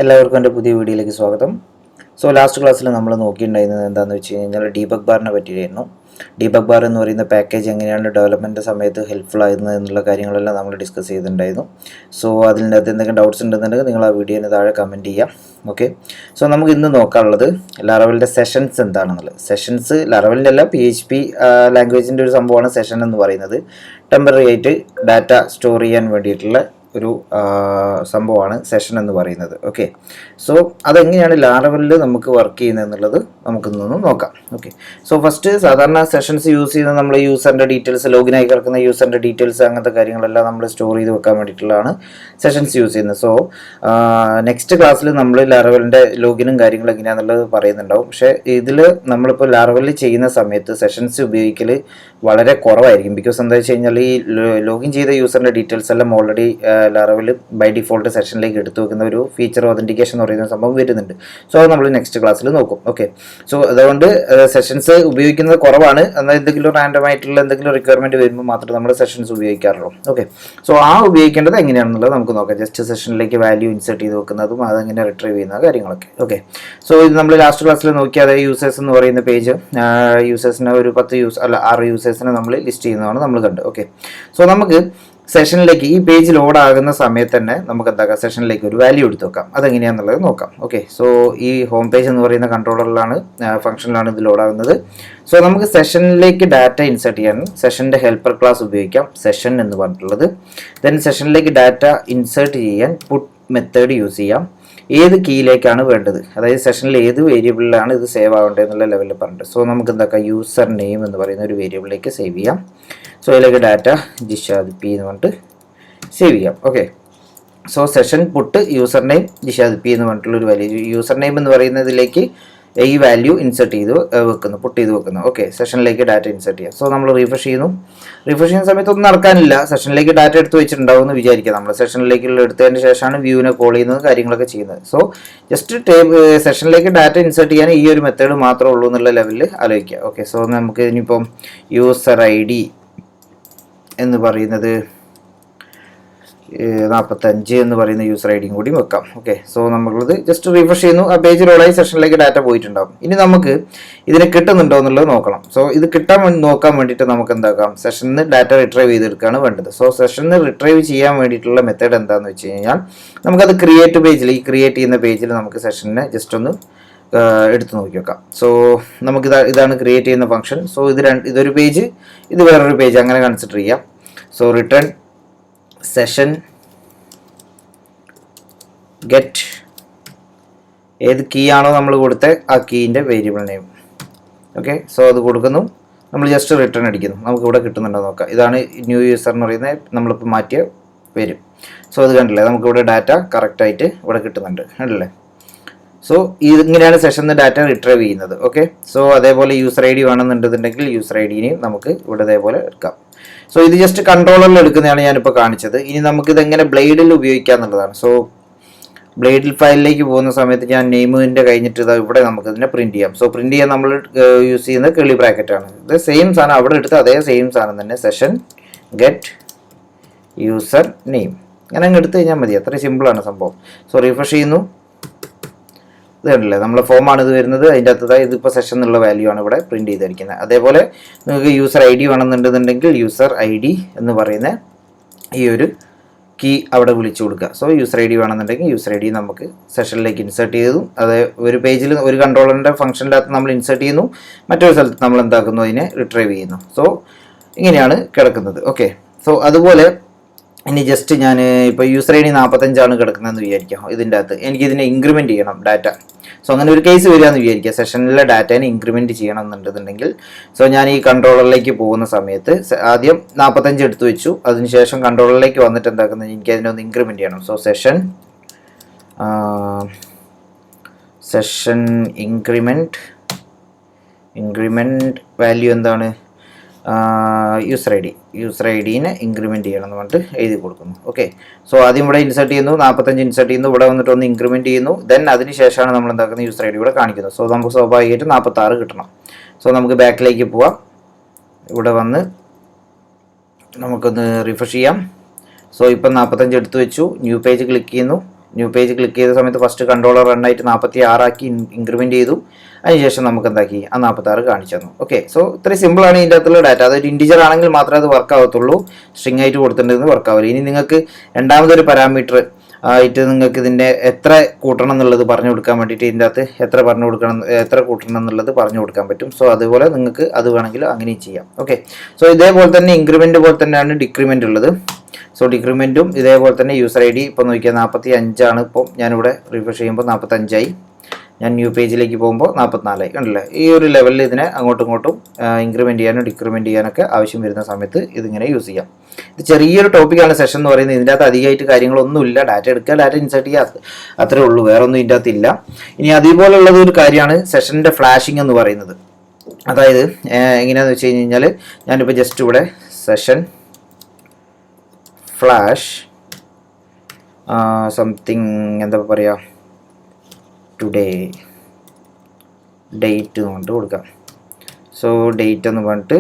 എല്ലാവർക്കും എൻ്റെ പുതിയ വീഡിയോയിലേക്ക് സ്വാഗതം. ലാസ്റ്റ് ക്ലാസ്സിൽ നമ്മൾ നോക്കിയിട്ടുണ്ടായിരുന്നത് എന്താണെന്ന് വെച്ച് കഴിഞ്ഞാൽ ഡീബഗ് ബാറിനെ പറ്റിയായിരുന്നു. ഡീബഗ് ബാർ എന്ന് പറയുന്ന പാക്കേജ് എങ്ങനെയാണ് ഡെവലപ്മെൻറ്റ് സമയത്ത് ഹെൽപ്ഫുൾ ആയിരുന്നത് എന്നുള്ള കാര്യങ്ങളെല്ലാം നമ്മൾ ഡിസ്കസ് ചെയ്തിട്ടുണ്ടായിരുന്നു. അതിൻ്റെ അകത്ത് എന്തെങ്കിലും ഡൗട്ട്സ് ഉണ്ടെന്നുണ്ടെങ്കിൽ നിങ്ങൾ ആ വീഡിയോന് താഴെ കമൻറ്റ് ചെയ്യാം. ഓക്കെ, നമുക്ക് ഇന്ന് നോക്കാനുള്ളത് ലാറവലിൻ്റെ സെഷൻസ് എന്താണെന്നുള്ളത്. സെഷൻസ് ലാറവലിൻ്റെ അല്ല, PHP ലാംഗ്വേജിൻ്റെ ഒരു സംഭവമാണ് സെഷൻ എന്ന് പറയുന്നത്. ടെമ്പററി ആയിട്ട് ഡാറ്റ സ്റ്റോർ ചെയ്യാൻ വേണ്ടിയിട്ടുള്ള ഒരു സംഭവമാണ് സെഷൻ എന്ന് പറയുന്നത്. ഓക്കെ, അതെങ്ങനെയാണ് ലാറവലിൽ നമുക്ക് വർക്ക് ചെയ്യുന്നത് എന്നുള്ളത് നമുക്കിന്നൊന്ന് നോക്കാം. ഓക്കെ, ഫസ്റ്റ് സാധാരണ സെഷൻസ് യൂസ് ചെയ്യുന്നത് നമ്മൾ യൂസറിൻ്റെ ഡീറ്റെയിൽസ്, ലോഗിനായി കിടക്കുന്ന യൂസറിൻ്റെ ഡീറ്റെയിൽസ് അങ്ങനത്തെ കാര്യങ്ങളെല്ലാം നമ്മൾ സ്റ്റോർ ചെയ്ത് വെക്കാൻ വേണ്ടിയിട്ടുള്ളതാണ് സെഷൻസ് യൂസ് ചെയ്യുന്നത്. നെക്സ്റ്റ് ക്ലാസ്സിൽ നമ്മൾ ലാറവലിൻ്റെ ലോഗിനും കാര്യങ്ങളും എങ്ങനെയാണെന്നുള്ളത് പറയുന്നുണ്ടാവും. പക്ഷേ ഇതിൽ നമ്മളിപ്പോൾ ലാറവലിൽ ചെയ്യുന്ന സമയത്ത് സെഷൻസ് ഉപയോഗിക്കൽ വളരെ കുറവായിരിക്കും. ബിക്കോസ് എന്താ വെച്ച് കഴിഞ്ഞാൽ ഈ ലോഗിൻ ചെയ്ത യൂസറിൻ്റെ ഡീറ്റെയിൽസ് എല്ലാം ഓൾറെഡി ലാറവൽ ബൈ ഡിഫോൾട്ട് സെഷനിലേക്ക് എടുത്തു വെക്കുന്ന ഒരു ഫീച്ചർ ഒതൻറ്റിക്കേഷൻ എന്ന് പറയുന്ന സംഭവം വരുന്നുണ്ട്. അത് നമ്മൾ നെക്സ്റ്റ് ക്ലാസ്സിൽ നോക്കും. ഓക്കെ, അതുകൊണ്ട് സെഷൻസ് ഉപയോഗിക്കുന്നത് കുറവാണ്. എന്നാൽ എന്തെങ്കിലും റാൻഡം ആയിട്ടുള്ള എന്തെങ്കിലും റിക്വയർമെൻറ്റ് വരുമ്പോൾ മാത്രമേ നമ്മൾ സെഷൻസ് ഉപയോഗിക്കാറുള്ളൂ. ഓക്കെ, ആ ഉപയോഗിക്കേണ്ടത് എങ്ങനെയാണെന്നുള്ളത് നമുക്ക് നോക്കാം. ജസ്റ്റ് സെഷനിലേക്ക് വാല്യൂ ഇൻസേർട്ട് ചെയ്ത് വെക്കുന്നതും അതെങ്ങനെ റിട്രീവ് ചെയ്യുന്ന കാര്യങ്ങളൊക്കെ. ഓക്കെ, ഇത് നമ്മൾ ലാസ്റ്റ് ക്ലാസ്സിൽ നോക്കിയാൽ യൂസേഴ്സ് എന്ന് പറയുന്ന പേജ്, യൂസേഴ്സിനെ ഒരു 6 യൂസേഴ്സിനെ നമ്മൾ ലിസ്റ്റ് ചെയ്യുന്നതാണ് നമ്മൾ കണ്ടത്. ഓക്കെ, നമുക്ക് സെഷനിലേക്ക് ഈ പേജ് ലോഡ് ആകുന്ന സമയത്ത് തന്നെ നമുക്ക് എന്താക്കാം, സെഷനിലേക്ക് ഒരു വാല്യൂ എടുത്ത് വെക്കാം. അതെങ്ങനെയാണെന്നുള്ളത് നോക്കാം. ഓക്കെ, ഈ ഹോം പേജ് എന്ന് പറയുന്ന കൺട്രോളറിലാണ്, ഫംഗ്ഷനിലാണ് ഇത് ലോഡ് ആകുന്നത്. നമുക്ക് സെഷനിലേക്ക് ഡാറ്റ ഇൻസേർട്ട് ചെയ്യാൻ സെഷൻ്റെ ഹെൽപ്പർ ക്ലാസ് ഉപയോഗിക്കാം, സെഷൻ എന്ന് പറഞ്ഞിട്ടുള്ളത്. ദെൻ സെഷനിലേക്ക് ഡാറ്റ ഇൻസേർട്ട് ചെയ്യാൻ പുട്ട് മെത്തേഡ് യൂസ് ചെയ്യാം. ഏത് കീയിലേക്കാണ് വേണ്ടത്, അതായത് സെഷനിൽ ഏത് വേരിയബിളിലാണ് ഇത് സേവ് ആവേണ്ടത് എന്നുള്ള ലെവലിൽ പറഞ്ഞിട്ട് നമുക്ക് എന്താക്കാം, യൂസർ നെയിം എന്ന് പറയുന്ന ഒരു വേരിയബിളിലേക്ക് സേവ് ചെയ്യാം. അതിലേക്ക് ഡാറ്റ ജിഷാദ് പി എന്ന് പറഞ്ഞിട്ട് സേവ് ചെയ്യാം. Okay, session put user name Jishad P എന്ന് പറഞ്ഞിട്ടുള്ളൊരു വാല്യൂ, യൂസർ നെയിം എന്ന് പറയുന്നതിലേക്ക് ഈ വാല്യൂ ഇൻസേർട്ട് ചെയ്ത് വെക്കുന്നു, പുട്ട് ചെയ്ത് വെക്കുന്നു. ഓക്കെ, സെഷനിലേക്ക് ഡാറ്റ ഇൻസേർട്ട് ചെയ്യാം. നമ്മൾ റിഫ്രഷ് ചെയ്യുന്നു. റിഫ്രഷ് ചെയ്യുന്ന സമയത്ത് ഒന്നും നടക്കാനില്ല, സെഷനിലേക്ക് ഡാറ്റ എടുത്ത് വെച്ചിട്ടുണ്ടാവും എന്ന് വിചാരിക്കുക. നമ്മൾ സെഷനിലേക്ക് എടുത്തതിന് ശേഷമാണ് വ്യൂവിനെ കോൾ ചെയ്യുന്നത്, കാര്യങ്ങളൊക്കെ ചെയ്യുന്നത്. ജസ്റ്റ് സെഷനിലേക്ക് ഡാറ്റ ഇൻസേർട്ട് ചെയ്യാൻ ഈ ഒരു മെത്തേഡ് മാത്രമേ ഉള്ളൂ എന്നുള്ള ലെവലിൽ ആലോചിക്കുക. ഓക്കെ, നമുക്ക് ഇനിയിപ്പം യൂസർ ID എന്ന് പറയുന്നത് 45 എന്ന് പറയുന്ന യൂസർ ID കൂടി വെക്കാം. ഓക്കെ, നമ്മളിത് ജസ്റ്റ് റിഫ്രഷ് ചെയ്യുന്നു, ആ പേജ് ലോഡായി സെഷനിലേക്ക് ഡാറ്റ പോയിട്ടുണ്ടാകും. ഇനി നമുക്ക് ഇതിനെ കിട്ടുന്നുണ്ടോ എന്നുള്ളത് നോക്കണം. ഇത് നോക്കാൻ വേണ്ടിയിട്ട് നമുക്ക് എന്താക്കാം, സെഷനിൽ നിന്ന് ഡാറ്റ റിട്രൈവ് ചെയ്തെടുക്കുകയാണ് വേണ്ടത്. സെഷനിൽ നിന്ന് റിട്രൈവ് ചെയ്യാൻ വേണ്ടിയിട്ടുള്ള മെത്തേഡ് എന്താണെന്ന് വെച്ച് കഴിഞ്ഞാൽ നമുക്കത് ക്രിയേറ്റ് പേജിൽ, ഈ ക്രിയേറ്റ് ചെയ്യുന്ന പേജിൽ നമുക്ക് സെഷനെ ജസ്റ്റ് ഒന്ന് എടുത്ത് നോക്കി വെക്കാം. ഇതാണ് ക്രിയേറ്റ് ചെയ്യുന്ന ഫംഗ്ഷൻ. ഇതൊരു പേജ്, ഇത് വേറൊരു പേജ്, അങ്ങനെ കൺസിഡർ ചെയ്യാം. റിട്ടേൺ സെഷൻ ഗെറ്റ് ഏത് കീ ആണോ നമ്മൾ കൊടുത്ത ആ കീൻ്റെ വേരിയബിൾ നെയിം. ഓക്കെ, അത് കൊടുക്കുന്നു, നമ്മൾ ജസ്റ്റ് റിട്ടേൺ അടിക്കുന്നു. നമുക്കിവിടെ കിട്ടുന്നുണ്ടോ നോക്കാം. ഇതാണ് ന്യൂ യൂസർ എന്ന് പറയുന്നത്, നമ്മളിപ്പോൾ മാറ്റിയ പേര്. അത് കണ്ടില്ലേ, നമുക്കിവിടെ ഡാറ്റ കറക്റ്റായിട്ട് ഇവിടെ കിട്ടുന്നുണ്ട്, കണ്ടില്ലേ. ഇങ്ങനെയാണ് സെഷനിൽ ഡാറ്റ റിട്രീവ് ചെയ്യുന്നത്. ഓക്കെ, അതേപോലെ യൂസർ ID വേണമെന്നുണ്ടെന്നുണ്ടെങ്കിൽ യൂസർ IDനെയും നമുക്ക് ഇവിടെ അതേപോലെ എടുക്കാം. ഇത് ജസ്റ്റ് കൺട്രോളറിൽ എടുക്കുന്നതാണ് ഞാനിപ്പോൾ കാണിച്ചത്. ഇനി നമുക്കിത് എങ്ങനെ ബ്ലേഡിൽ ഉപയോഗിക്കുക എന്നുള്ളതാണ്. ബ്ലേഡിൽ ഫയലിലേക്ക് പോകുന്ന സമയത്ത് ഞാൻ നെയിമിൻ്റെ കഴിഞ്ഞിട്ട് ഇവിടെ നമുക്ക് ഇതിനെ പ്രിൻറ്റ് ചെയ്യാം. പ്രിൻറ്റ് ചെയ്യാൻ നമ്മൾ യൂസ് ചെയ്യുന്നത് കർലി ബ്രാക്കറ്റാണ്. ഇത് സെയിം സാധനം അവിടെ എടുത്ത് അതേ സെയിം സാധനം തന്നെ, സെഷൻ ഗെറ്റ് യൂസർ നെയിം, അങ്ങനെ അങ്ങ് എടുത്തു കഴിഞ്ഞാൽ മതി. അത്ര സിമ്പിളാണ് സംഭവം. റിഫ്രഷ് ചെയ്യുന്നു, ഇത് കണ്ടില്ലേ, നമ്മളെ ഫോമാണ് ഇത് വരുന്നത്. അതിൻ്റെ അകത്ത് ഇതിപ്പോൾ സെഷൻ എന്നുള്ള വാല്യൂ ആണ് ഇവിടെ പ്രിൻറ്റ് ചെയ്തിരിക്കുന്നത്. അതേപോലെ നിങ്ങൾക്ക് യൂസർ ID വേണമെന്നുണ്ടെന്നുണ്ടെങ്കിൽ യൂസർ ID എന്ന് പറയുന്ന ഈ ഒരു കീ അവിടെ വിളിച്ചു കൊടുക്കുക. യൂസർ ID വേണമെന്നുണ്ടെങ്കിൽ യൂസർ ID നമുക്ക് സെഷനിലേക്ക് ഇൻസേർട്ട് ചെയ്തു. അത് ഒരു പേജിൽ ഒരു കൺട്രോളറിൻ്റെ ഫംഗ്ഷനിനകത്ത് നമ്മൾ ഇൻസേർട്ട് ചെയ്യുന്നു, മറ്റൊരു സ്ഥലത്ത് നമ്മൾ എന്താക്കുന്നു, അതിനെ റിട്രീവ് ചെയ്യുന്നു. ഇങ്ങനെയാണ് കിടക്കുന്നത്. ഓക്കെ, അതുപോലെ ഇനി ജസ്റ്റ് ഞാൻ ഇപ്പോൾ യൂസർ ID 45 കിടക്കുന്നതെന്ന് വിചാരിക്കാം. ഇതിൻ്റെ അകത്ത് എനിക്കിതിനെ ഇൻക്രിമെൻറ്റ് ചെയ്യണം ഡാറ്റ. അങ്ങനെ ഒരു കേസ് വരികയെന്ന് വിചാരിക്കുക, സെഷനിലെ ഡാറ്റേനെ ഇൻക്രിമെൻറ്റ് ചെയ്യണം എന്നുണ്ടെന്നുണ്ടെങ്കിൽ ഞാൻ ഈ കൺട്രോളറിലേക്ക് പോകുന്ന സമയത്ത് ആദ്യം 45 എടുത്തു വെച്ചു. അതിനുശേഷം കൺട്രോളറിലേക്ക് വന്നിട്ട് എന്താക്കുന്നത്, എനിക്ക് അതിനെ ഒന്ന് ഇൻക്രിമെൻറ്റ് ചെയ്യണം. സെഷൻ ഇൻക്രിമെൻറ്റ് വാല്യൂ എന്താണ്, യൂസർ IDനെ ഇൻക്രിമെൻറ്റ് ചെയ്യണം എന്ന് പറഞ്ഞിട്ട് എഴുതി കൊടുക്കുന്നു. ഓക്കെ, ആദ്യം ഇവിടെ ഇൻസേർട്ട് ചെയ്യുന്നു, 45 ഇൻസേർട്ട് ചെയ്യുന്നു, ഇവിടെ വന്നിട്ട് ഒന്ന് ഇൻക്രിമെൻറ്റ് ചെയ്യുന്നു. ദെൻ അതിന് ശേഷമാണ് നമ്മൾ എന്താക്കുന്നത്, യൂസർ ID ഇവിടെ കാണിക്കുന്നത്. നമുക്ക് സ്വാഭാവികമായിട്ട് 46 കിട്ടണം. നമുക്ക് ബാക്കിലേക്ക് പോവാം. ഇവിടെ വന്ന് നമുക്കൊന്ന് റിഫ്രഷ് ചെയ്യാം. ഇപ്പം 45 എടുത്തു വെച്ചു, ന്യൂ പേജ് ക്ലിക്ക് ചെയ്യുന്നു. ന്യൂ പേജ് ക്ലിക്ക് ചെയ്ത സമയത്ത് ഫസ്റ്റ് കൺട്രോളർ റണ്ണായിട്ട് 46 ആക്കി ഇൻക്രിമെൻറ്റ് ചെയ്തു. അതിനുശേഷം നമുക്ക് എന്താക്കി ആ 46 കാണിച്ചു തന്നു. ഓക്കെ, സോ ഇത്രയും സിമ്പിളാണ് ഇതിൻ്റെ അകത്തുള്ള ഡാറ്റ. അതൊരു ഇൻറ്റിജർ ആണെങ്കിൽ മാത്രമേ അത് വർക്ക് ആവത്തുള്ളൂ, സ്ട്രിങ് ആയിട്ട് കൊടുത്തിട്ടുണ്ടെന്ന് വർക്ക് ആവില്ല. ഇനി നിങ്ങൾക്ക് രണ്ടാമതൊരു പാരാമീറ്റർ ആയിട്ട് നിങ്ങൾക്ക് ഇതിൻ്റെ എത്ര കൂട്ടണം എന്നുള്ളത് പറഞ്ഞു കൊടുക്കാൻ വേണ്ടിയിട്ട് ഇതിൻ്റെ അകത്ത് എത്ര കൂട്ടണം എന്നുള്ളത് പറഞ്ഞു കൊടുക്കാൻ പറ്റും. സോ അതുപോലെ നിങ്ങൾക്ക് അത് വേണമെങ്കിൽ അങ്ങനെയും ചെയ്യാം. ഓക്കെ, സോ ഇതേപോലെ തന്നെ ഇൻക്രിമെൻറ്റ് പോലെ തന്നെയാണ് ഡിക്രിമെൻ്റ് ഉള്ളത്. സോ ഡിക്രിമെൻറ്റും ഇതേപോലെ തന്നെ യൂസർ ഐ ഡി ഇപ്പോൾ നോക്കിയാൽ 45 ഇപ്പോൾ ഞാനിവിടെ റിഫ്രഷ് ചെയ്യുമ്പോൾ 45. ഞാൻ ന്യൂ പേജിലേക്ക് പോകുമ്പോൾ 44 കണ്ടില്ലേ. ഈ ഒരു ലെവലിൽ ഇതിനെ അങ്ങോട്ടും ഇങ്ങോട്ടും ഇൻക്രിമെൻറ്റ് ചെയ്യാനും ഡിക്രിമെൻറ്റ് ചെയ്യാനൊക്കെ ആവശ്യം വരുന്ന സമയത്ത് ഇതിങ്ങനെ യൂസ് ചെയ്യാം. ഇത് ചെറിയൊരു ടോപ്പിക്കാണ് സെഷൻ എന്ന് പറയുന്നത്. ഇതിൻ്റെ അകത്ത് അധികമായിട്ട് കാര്യങ്ങളൊന്നുമില്ല. ഡാറ്റ എടുക്കുക, ഡാറ്റ ഇൻസേർട്ട് ചെയ്യുക, അത്രേ ഉള്ളൂ, വേറെ ഒന്നും ഇതിൻ്റെ അകത്ത് ഇല്ല. ഇനി അതുപോലുള്ളത് ഒരു കാര്യമാണ് സെഷൻ്റെ ഫ്ലാഷിംഗ് എന്ന് പറയുന്നത്. അതായത് എങ്ങനെയാണെന്ന് വെച്ച് കഴിഞ്ഞാൽ ഞാനിപ്പോൾ ജസ്റ്റ് ഇവിടെ സെഷൻ ഫ്ലാഷ് സംതിങ് എന്താ പറയുക, ടുഡേ ഡേറ്റ് കൊണ്ട് കൊടുക്കാം. സോ ഡേറ്റ് എന്ന് പറഞ്ഞിട്ട്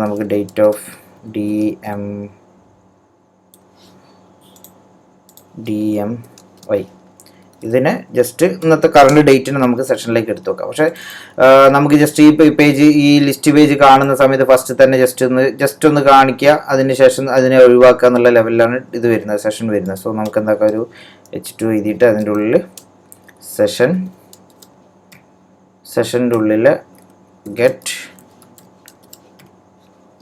നമുക്ക് ഡേറ്റ് ഓഫ് DMY ഇതിനെ ജസ്റ്റ് ഇന്നത്തെ കറണ്ട് ഡേറ്റിനെ നമുക്ക് സെഷനിലേക്ക് എടുത്തു വെക്കാം. പക്ഷേ നമുക്ക് ജസ്റ്റ് ഈ പേജ്, ഈ ലിസ്റ്റ് പേജ് കാണുന്ന സമയത്ത് ഫസ്റ്റ് തന്നെ ജസ്റ്റ് ഒന്ന് കാണിക്കുക, അതിന് ശേഷം അതിനെ ഒഴിവാക്കുക എന്നുള്ള ലെവലിലാണ് ഇത് വരുന്നത്, സെഷൻ വരുന്നത്. സോ നമുക്ക് എന്താക്കാം, ഒരു H2 എഴുതിയിട്ട് അതിൻ്റെ ഉള്ളിൽ സെഷൻ്റെ ഉള്ളിൽ ഗെറ്റ്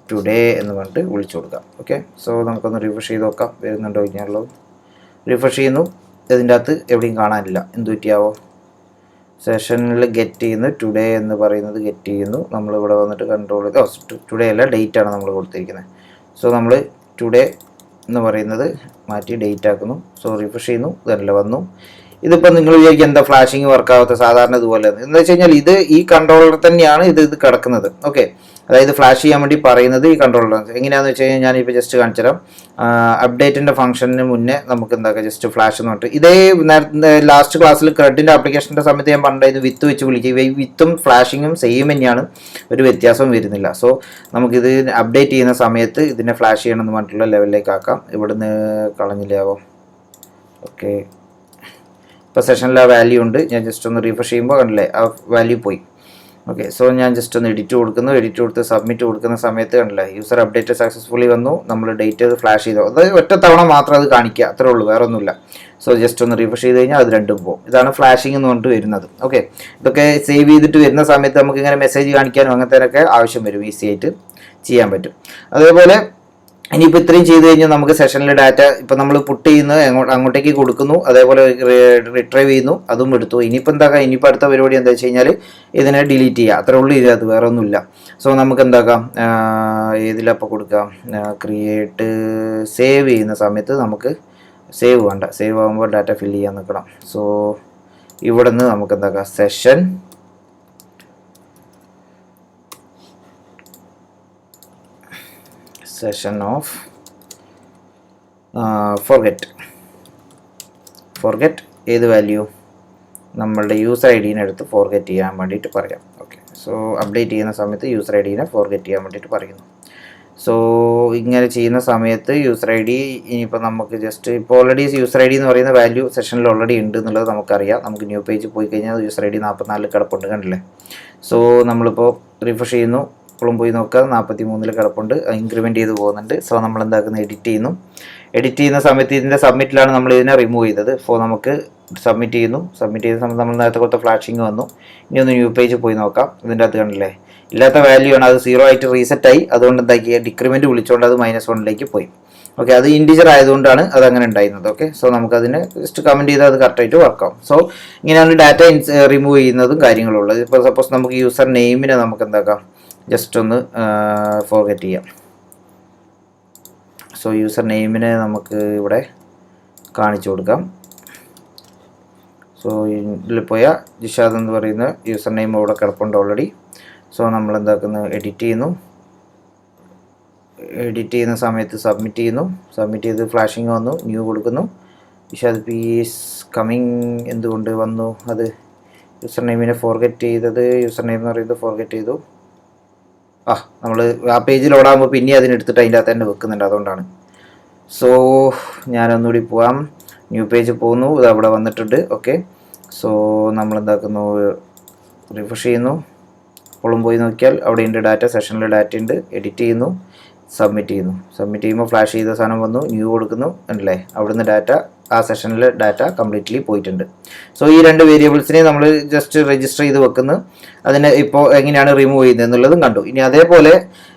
ടുഡേ എന്ന് പറഞ്ഞിട്ട് വിളിച്ചു കൊടുക്കാം. ഓക്കെ, സോ നമുക്കൊന്ന് റിഫ്രഷ് ചെയ്ത് നോക്കാം വരുന്നുണ്ടോ ഇങ്ങനെയുള്ളത്. റിഫ്രഷ് ചെയ്യുന്നു, ഇതിൻ്റെ അകത്ത് എവിടെയും കാണാനില്ല. എന്ത് പറ്റിയാവോ? സെഷനിൽ ഗെറ്റ് ചെയ്യുന്നു, ടുഡേ എന്ന് പറയുന്നത് ഗെറ്റ് ചെയ്യുന്നു. നമ്മളിവിടെ വന്നിട്ട് കൺട്രോൾ ടുഡേ അല്ല, ഡേറ്റ് ആണ് നമ്മൾ കൊടുത്തിരിക്കുന്നത്. സോ നമ്മൾ ടുഡേ എന്ന് പറയുന്നത് മാറ്റി ഡേറ്റ് ആക്കുന്നു. സോ റിഫ്രഷ് ചെയ്യുന്നു, ഇതല്ല വന്നു. ഇതിപ്പോൾ നിങ്ങൾ വിചാരിക്കും എന്താ ഫ്ലാഷിങ് വർക്കാവാത്ത, സാധാരണ ഇതുപോലെ എന്ന് വെച്ച് കഴിഞ്ഞാൽ ഇത് ഈ കൺട്രോളർ തന്നെയാണ് ഇത് കിടക്കുന്നത്. ഓക്കെ, അതായത് ഫ്ലാഷ് ചെയ്യാൻ വേണ്ടി പറയുന്നത് ഈ കൺട്രോളർ. എങ്ങനെയാണെന്ന് വെച്ച് കഴിഞ്ഞാൽ ഞാനിപ്പോൾ ജസ്റ്റ് കാണിച്ചു തരാം. അപ്ഡേറ്റിൻ്റെ ഫംഗ്ഷന് മുന്നേ നമുക്ക് എന്താക്കാം, ജസ്റ്റ് ഫ്ലാഷ് എന്ന് പറഞ്ഞിട്ട് ഇതേ ലാസ്റ്റ് ക്ലാസ്സിൽ ക്രെഡിൻ്റെ ആപ്ലിക്കേഷൻ്റെ സമയത്ത് ഞാൻ പണ്ടായിരുന്നു വിത്ത് വെച്ച് വിളിക്കുക. വിത്തും ഫ്ലാഷിങ്ങും സെയിം തന്നെയാണ്, ഒരു വ്യത്യാസവും വരുന്നില്ല. സോ നമുക്കിത് അപ്ഡേറ്റ് ചെയ്യുന്ന സമയത്ത് ഇതിനെ ഫ്ലാഷ് ചെയ്യണം എന്ന് പറഞ്ഞിട്ടുള്ള ലെവലിലേക്ക് ആക്കാം. ഇവിടുന്ന് കളഞ്ഞില്ലാവോ? ഓക്കെ, ഇപ്പോൾ സെഷനിൽ ആ വാല്യൂ ഉണ്ട്. ഞാൻ ജസ്റ്റ് ഒന്ന് റീഫ്രഷ് ചെയ്യുമ്പോൾ കണ്ടില്ലേ ആ വാല്യൂ പോയി. ഓക്കെ, സോ ഞാൻ ജസ്റ്റ് ഒന്ന് എഡിറ്റ് കൊടുത്ത് സബ്മിറ്റ് കൊടുക്കുന്ന സമയത്ത് കണ്ടില്ലേ യൂസർ അപ്ഡേറ്റ് സക്സസ്ഫുള്ളി വന്നു. നമ്മൾ ഡേറ്റ് ഫ്ലാഷ് ചെയ്തോ, അത് ഒറ്റ തവണ മാത്രം അത് കാണിക്കുക, അത്രേ ഉള്ളൂ, വേറെ ഒന്നുമില്ല. സോ ജസ്റ്റ് ഒന്ന് റീഫ്രഷ് ചെയ്ത് കഴിഞ്ഞാൽ അത് രണ്ടും പോകും. ഇതാണ് ഫ്ലാഷിംഗ് എന്ന് പറഞ്ഞിട്ട് വരുന്നത്. ഓക്കെ, ഇതൊക്കെ സേവ് ചെയ്തിട്ട് വരുന്ന സമയത്ത് നമുക്ക് ഇങ്ങനെ മെസ്സേജ് കാണിക്കാനും അങ്ങനത്തേനൊക്കെ ആവശ്യം വരും, ഈസി ആയിട്ട് ചെയ്യാൻ പറ്റും. അതേപോലെ ഇനിയിപ്പോൾ ഇത്രയും ചെയ്ത് കഴിഞ്ഞാൽ നമുക്ക് സെഷനിൽ ഡാറ്റ ഇപ്പോൾ നമ്മൾ പുട്ട് ചെയ്യുന്നത് അങ്ങോട്ടേക്ക് കൊടുക്കുന്നു, അതേപോലെ റിട്രൈവ് ചെയ്യുന്നു, അതും എടുത്തു. ഇനിയിപ്പോൾ എന്താക്കാം, ഇനിയിപ്പോൾ അടുത്ത പരിപാടി എന്താ വെച്ച് കഴിഞ്ഞാൽ ഇതിനെ ഡിലീറ്റ് ചെയ്യുക, അത്രേ ഉള്ളൂ. ഇതിനകത്ത് വേറെ ഒന്നുമില്ല. സോ നമുക്ക് എന്താക്കാം, ഏതിലപ്പോൾ കൊടുക്കാം, ക്രിയേറ്റ് സേവ് ചെയ്യുന്ന സമയത്ത് നമുക്ക് സേവ് വേണ്ട, സേവ് ആകുമ്പോൾ ഡാറ്റ ഫില്ല് ചെയ്യാൻ നിൽക്കണം. സോ ഇവിടെ നിന്ന് നമുക്ക് എന്താക്കാം, സെഷൻ ഓഫ് ഫോർഗെറ്റ് ഏത് വാല്യൂ, നമ്മളുടെ യൂസർ ഐ ഡീനെ എടുത്ത് ഫോർഗെറ്റ് ചെയ്യാൻ വേണ്ടിയിട്ട് പറയാം. ഓക്കെ, സോ അപ്ഡേറ്റ് ചെയ്യുന്ന സമയത്ത് യൂസർ ഐ ഡീനെ ഫോർഗെറ്റ് ചെയ്യാൻ വേണ്ടിയിട്ട് പറയുന്നു. സോ ഇങ്ങനെ ചെയ്യുന്ന സമയത്ത് യൂസർ ഐ ഡി ഇനിയിപ്പോൾ നമുക്ക് ജസ്റ്റ് ഇപ്പോൾ ഓൾറെഡി യൂസർ ഐ ഡി എന്ന് പറയുന്ന വാല്യൂ സെഷനിൽ ഓൾറെഡി ഉണ്ട് എന്നുള്ളത് നമുക്കറിയാം. നമുക്ക് ന്യൂ പേജ് പോയി കഴിഞ്ഞാൽ യൂസർ ഐ ഡി 44 കിടപ്പുണ്ട്, കണ്ടില്ലേ. സോ നമ്മളിപ്പോൾ റിഫ്രഷ് ചെയ്യുന്നു, ഇപ്പോഴും പോയി നോക്കുക 43 കിടപ്പുണ്ട്, ഇൻക്രിമെൻറ്റ് ചെയ്ത് പോകുന്നുണ്ട്. സോ നമ്മൾ എന്താക്കുന്നത്, എഡിറ്റ് ചെയ്യുന്ന സമയത്ത് ഇതിൻ്റെ സബ്മിറ്റിലാണ് നമ്മൾ ഇതിനെ റിമൂവ് ചെയ്തത്. സോ നമുക്ക് സബ്മിറ്റ് ചെയ്യുന്ന സമയത്ത് നമ്മൾ നേരത്തെ കൊടുത്ത ഫ്ലാഷിങ് വന്നു. ഇനി ഒന്ന് ന്യൂ പേജ് പോയി നോക്കാം. ഇതിൻ്റെ അകത്ത് കണ്ടില്ലേ ഇല്ലാത്ത വാല്യൂ ആണ്, അത് 0 ആയിട്ട് റീസെറ്റ് ആയി. അതുകൊണ്ട് എന്താക്കിയ ഡിക്രിമെൻറ്റ് വിളിച്ചുകൊണ്ട് അത് -1 പോയി. ഓക്കെ, അത് ഇൻറ്റിജർ ആയതുകൊണ്ടാണ് അത് അങ്ങനെ ഉണ്ടായിരുന്നത്. ഓക്കെ, സോ നമുക്കതിനെ ജസ്റ്റ് കമൻറ്റ് ചെയ്താൽ അത് കറക്റ്റായിട്ട് വർക്കാവും. സോ ഇങ്ങനെയാണ് ഡാറ്റ റിമൂവ് ചെയ്യുന്നതും കാര്യങ്ങളുള്ളത്. ഇപ്പോൾ സപ്പോസ് നമുക്ക് യൂസർ നെയിമിനെ നമുക്ക് എന്താക്കാം, ജസ്റ്റ് ഒന്ന് ഫോർഗെറ്റ് ചെയ്യാം. സോ യൂസർ നെയിമിനെ നമുക്ക് ഇവിടെ കാണിച്ചു കൊടുക്കാം. സോ ഇതിൽ പോയാൽ ജിഷാദ് എന്ന് പറയുന്ന യൂസർ നെയിം ഇവിടെ കിടപ്പുണ്ട് ഓൾറെഡി. സോ നമ്മൾ എന്താക്കുന്നു, എഡിറ്റ് ചെയ്യുന്ന സമയത്ത് സബ്മിറ്റ് ചെയ്ത് ഫ്ലാഷിങ് വന്നു, ന്യൂ കൊടുക്കുന്നു. ജിഷാദ് പീസ് കമ്മിങ് എന്തുകൊണ്ട് വന്നു, അത് യൂസർ നെയിമിനെ ഫോർഗെറ്റ് ചെയ്തത്, യൂസർ നെയിം എന്ന് പറയുന്നത് ഫോർഗെറ്റ് ചെയ്തു. നമ്മൾ ആ പേജിൽ ഓടാകുമ്പോൾ പിന്നെ അതിനെടുത്തിട്ട് അതിൻ്റെ അകത്ത് തന്നെ വെക്കുന്നുണ്ട്, അതുകൊണ്ടാണ്. സോ ഞാനൊന്നുകൂടി പോവാം. ന്യൂ പേജ് പോകുന്നു, ഇത് അവിടെ വന്നിട്ടുണ്ട്. ഓക്കെ, സോ നമ്മൾ എന്താക്കുന്നു, റിഫ്രഷ് ചെയ്യുന്നു. അപ്പോഴും പോയി നോക്കിയാൽ അവിടെ ഉണ്ട് ഡാറ്റ, സെഷനിൽ ഡാറ്റ ഉണ്ട്. എഡിറ്റ് ചെയ്യുന്നു, സബ്മിറ്റ് ചെയ്യുമ്പോൾ ഫ്ലാഷ് ചെയ്ത സാധനം വന്നു, ന്യൂ കൊടുക്കുന്നു അല്ലേ. അവിടുന്ന് ഡാറ്റ, ആ സെഷനിലെ ഡാറ്റ കംപ്ലീറ്റ്ലി പോയിട്ടുണ്ട്. സോ ഈ 2 വേരിയബിൾസിനെ നമ്മൾ ജസ്റ്റ് രജിസ്റ്റർ ചെയ്ത് വെക്കുന്നു. അതിനെ ഇപ്പോൾ എങ്ങനെയാണ് റിമൂവ് ചെയ്യുന്നത് എന്നുള്ളതും കണ്ടു. ഇനി അതേപോലെ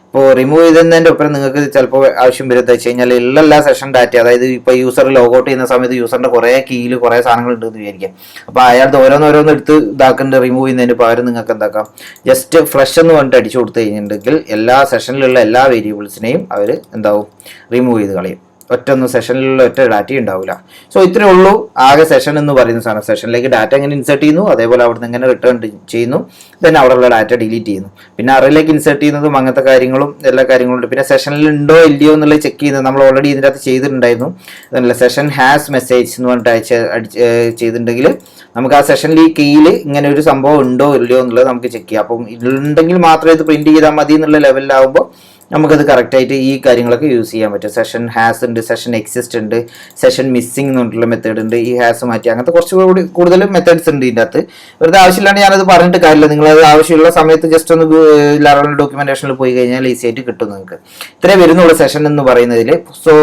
ഇപ്പോൾ റിമൂവ് ചെയ്തതിൻ്റെ ഒപ്പം നിങ്ങൾക്ക് ചിലപ്പോൾ ആവശ്യം വരുന്നത് വെച്ച് കഴിഞ്ഞാൽ എല്ലാ സെഷൻ ഡാറ്റ, അതായത് ഇപ്പോൾ യൂസർ ലോഗൗട്ട് ചെയ്യുന്ന സമയത്ത് യൂസറിൻ്റെ കുറേ കീയിൽ കുറേ സാധനങ്ങൾ ഉണ്ടെന്ന് വിചാരിക്കാം. അപ്പോൾ അയാൾ ഓരോന്നോരോന്ന് എടുത്ത് ഇതാക്കേണ്ട റിമൂവ് ചെയ്യുന്നതിന് പകരം നിങ്ങൾക്ക് എന്താക്കാം, ജസ്റ്റ് ഫ്ലഷ് എന്ന് പറഞ്ഞിട്ട് അടിച്ചു കൊടുത്തു കഴിഞ്ഞിട്ടുണ്ടെങ്കിൽ എല്ലാ സെഷനിലുള്ള എല്ലാ വേരിയബിൾസിനെയും അവർ എന്താവും, റിമൂവ് ചെയ്ത് കളയും. ഒറ്റൊന്നും സെഷനിലുള്ള ഒറ്റ ഡാറ്റ ഉണ്ടാവില്ല. സോ ഇത്രയേ ഉള്ളൂ ആകെ സെഷൻ എന്ന് പറയുന്ന സാധനം. സെഷനിലേക്ക് ഡാറ്റ എങ്ങനെ ഇൻസേർട്ട് ചെയ്യുന്നു, അതേപോലെ അവിടെ നിന്ന് എങ്ങനെ റിട്ടേൺ ചെയ്യുന്നു, then അവിടെയുള്ള ഡാറ്റ ഡിലീറ്റ് ചെയ്യുന്നു. പിന്നെ അറയിലേക്ക് ഇൻസേർട്ട് ചെയ്യുന്നതും അങ്ങനത്തെ കാര്യങ്ങളും എല്ലാ കാര്യങ്ങളും ഉണ്ട്. പിന്നെ സെഷനിൽ ഉണ്ടോ ഇല്ലയോ എന്നുള്ളത് ചെക്ക് ചെയ്യുന്നത് നമ്മൾ ഓൾറെഡി ഇതിൻ്റെ അകത്ത് ചെയ്തിട്ടുണ്ടായിരുന്നു. അതല്ല, സെഷൻ ഹാസ് മെസ്സേജ് എന്ന് പറഞ്ഞിട്ട് ചെയ്തിട്ടുണ്ടെങ്കിൽ നമുക്ക് ആ സെഷനിൽ ഈ കീയിൽ ഇങ്ങനെ ഒരു സംഭവം ഉണ്ടോ ഇല്ലയോ എന്നുള്ളത് നമുക്ക് ചെക്ക് ചെയ്യാം. അപ്പം ഇതുണ്ടെങ്കിൽ മാത്രമേ ഇത് പ്രിന്റ് ചെയ്താൽ മതി എന്നുള്ള ലെവലിലാവുമ്പോൾ നമുക്കത് കറക്റ്റായിട്ട് ഈ കാര്യങ്ങളൊക്കെ യൂസ് ചെയ്യാൻ പറ്റും. സെഷൻ ഹാസ് ഉണ്ട്, സെഷൻ എക്സിസ്റ്റ് ഉണ്ട്, സെഷൻ മിസ്സിംഗ് എന്ന് പറഞ്ഞിട്ടുള്ള മെത്തേഡ് ഉണ്ട്, ഈ ഹാസ് മാറ്റി, അങ്ങനത്തെ കുറച്ചുകൂടി കൂടുതൽ മെത്തേഡ്സ് ഉണ്ട് ഇതിൻ്റെ അകത്ത്. വെറുതെ ആവശ്യമില്ലാണ്ട് ഞാനത് പറഞ്ഞിട്ട് കാര്യമില്ല. നിങ്ങളത് ആവശ്യമുള്ള സമയത്ത് ജസ്റ്റ് ഒന്ന് ലാറവൽ ഡോക്യുമെന്റേഷനിൽ പോയി കഴിഞ്ഞാൽ ഈസി ആയിട്ട് കിട്ടും നിങ്ങൾക്ക്. ഇത്രേ വരുന്നുള്ളൂ സെഷൻ എന്ന് പറയുന്നതിൽ. സോ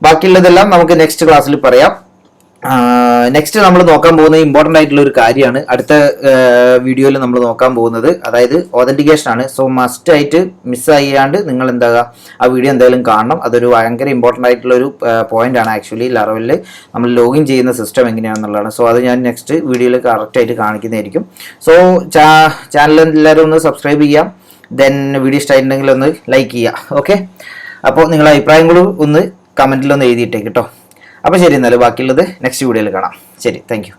ബാക്കിയുള്ളതെല്ലാം നമുക്ക് നെക്സ്റ്റ് ക്ലാസ്സിൽ പറയാം. നെക്സ്റ്റ് നമ്മൾ നോക്കാൻ പോകുന്നത് ഇമ്പോർട്ടൻ്റ് ആയിട്ടുള്ള ഒരു കാര്യമാണ്. അടുത്ത വീഡിയോയിൽ നമ്മൾ നോക്കാൻ പോകുന്നത്, അതായത് ഓതൻറ്റിക്കേഷൻ ആണ്. സോ മസ്റ്റ് ആയിട്ട് മിസ്സായാണ്ട് നിങ്ങൾ എന്താകുക, ആ വീഡിയോ എന്തായാലും കാണണം. അതൊരു ഭയങ്കര ഇമ്പോർട്ടൻ്റ് ആയിട്ടുള്ള ഒരു പോയിന്റ് ആണ് ആക്ച്വലി ലാറവലിൽ നമ്മൾ ലോഗിൻ ചെയ്യുന്ന സിസ്റ്റം എങ്ങനെയാണെന്നുള്ളതാണ്. സോ അത് ഞാൻ നെക്സ്റ്റ് വീഡിയോയിൽ കറക്റ്റായിട്ട് കാണിക്കുന്നതായിരിക്കും. സോ ചാനൽ എല്ലാവരും ഒന്ന് സബ്സ്ക്രൈബ് ചെയ്യാം, ദെൻ വീഡിയോ ഇഷ്ടമായിട്ടുണ്ടെങ്കിൽ ഒന്ന് ലൈക്ക് ചെയ്യുക. ഓക്കെ, അപ്പോൾ നിങ്ങളുടെ അഭിപ്രായങ്ങളും ഒന്ന് കമൻറ്റിലൊന്ന് എഴുതിയിട്ടേക്ക് കേട്ടോ. അപ്പോൾ ശരി, എന്നാലും ബാക്കിയുള്ളത് നെക്സ്റ്റ് വീഡിയോയിൽ കാണാം. ശരി, താങ്ക് യു.